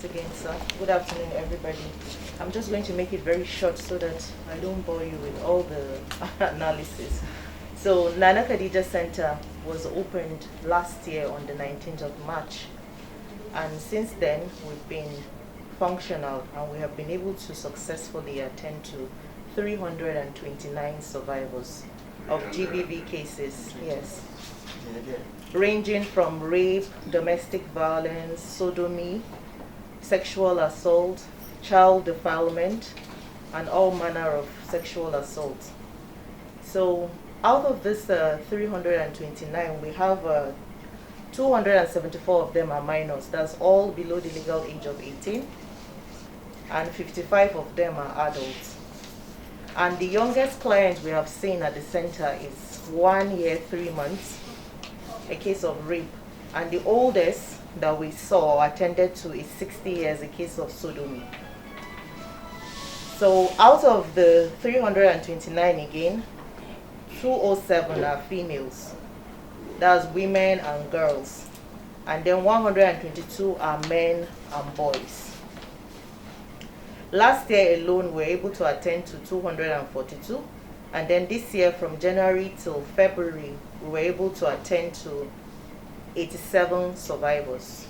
Again, sir. Good afternoon, everybody. I'm just going to make it very short so that I don't bore you with all the analysis. So, Nana Khadija Center was opened last year on the 19th of March. And since then, we've been functional and we have been able to successfully attend to 329 survivors of GBV cases. Yes. Ranging from rape, domestic violence, sodomy, sexual assault, child defilement, and all manner of sexual assault. So out of this 329, we have 274 of them are minors. That's all below the legal age of 18. And 55 of them are adults. And the youngest client we have seen at the center is 1 year, 3 months, a case of rape. And the oldest that we saw attended to is 60 years, a case of sodomy. So out of the 329 again, 207 are females. That's women and girls. And then 122 are men and boys. Last year alone, we were able to attend to 242. And then this year, from January till February, we were able to attend to 87 survivors.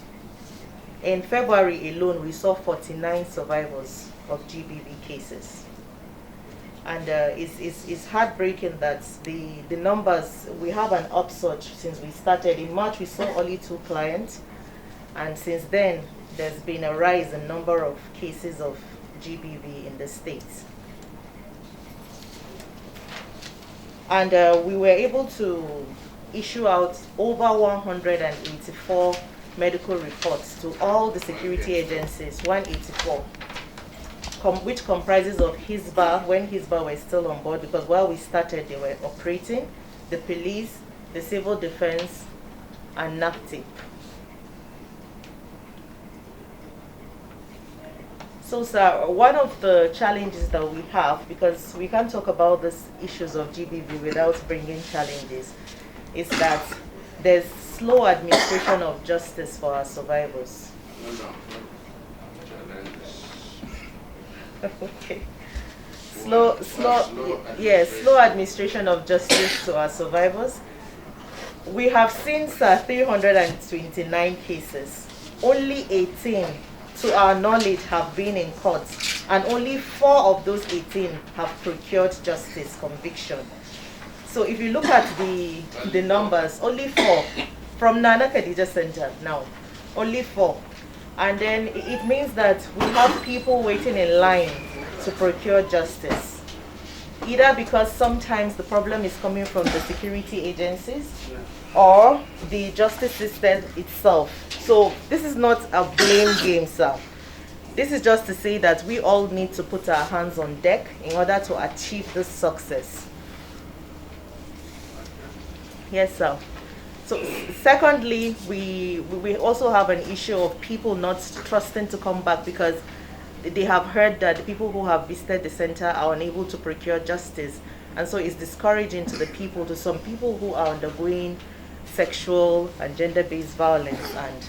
In February alone, we saw 49 survivors of GBV cases. And it's heartbreaking that the numbers, we have an upsurge since we started. In March, we saw only 2 clients. And since then, there's been a rise in number of cases of GBV in the States. And we were able to issue out over 184 medical reports to all the security agencies, 184, which comprises of HISBA, when HISBA were still on board, because while we started they were operating, the police, the civil defense, and NAPTIP. So, sir, one of the challenges that we have, because we can't talk about these issues of GBV without bringing challenges, is that there's slow administration of justice for our survivors. Okay. Slow administration of justice to our survivors. We have seen 329 cases. Only 18, to our knowledge, have been in court, and only 4 of those 18 have procured justice, conviction. So if you look at the numbers, only 4 from Nana Khadija Center now, only 4. And then it means that we have people waiting in line to procure justice, either because sometimes the problem is coming from the security agencies or the justice system itself. So this is not a blame game, sir. This is just to say that we all need to put our hands on deck in order to achieve this success. Yes, sir. So secondly, we also have an issue of people not trusting to come back because they have heard that the people who have visited the center are unable to procure justice. And so it's discouraging to the people, to some people who are undergoing sexual and gender-based violence, and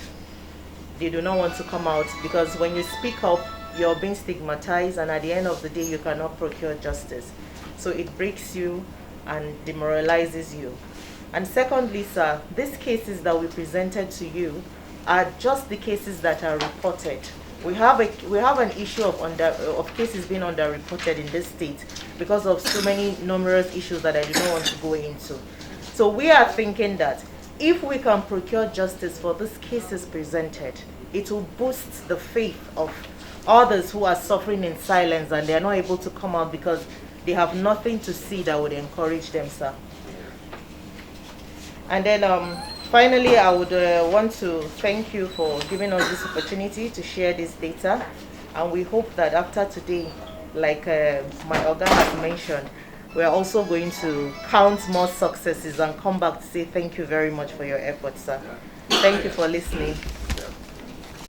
they do not want to come out because when you speak up, you're being stigmatized, and at the end of the day, you cannot procure justice. So it breaks you and demoralizes you. And secondly, sir, these cases that we presented to you are just the cases that are reported. We have an issue of cases being underreported in this state because of so many numerous issues that I do not want to go into. So we are thinking that if we can procure justice for these cases presented, it will boost the faith of others who are suffering in silence and they are not able to come out because they have nothing to see that would encourage them, sir. And then finally, I would want to thank you for giving us this opportunity to share this data. And we hope that after today, like my organ has mentioned, we are also going to count more successes and come back to say thank you very much for your efforts, sir. Thank you for listening.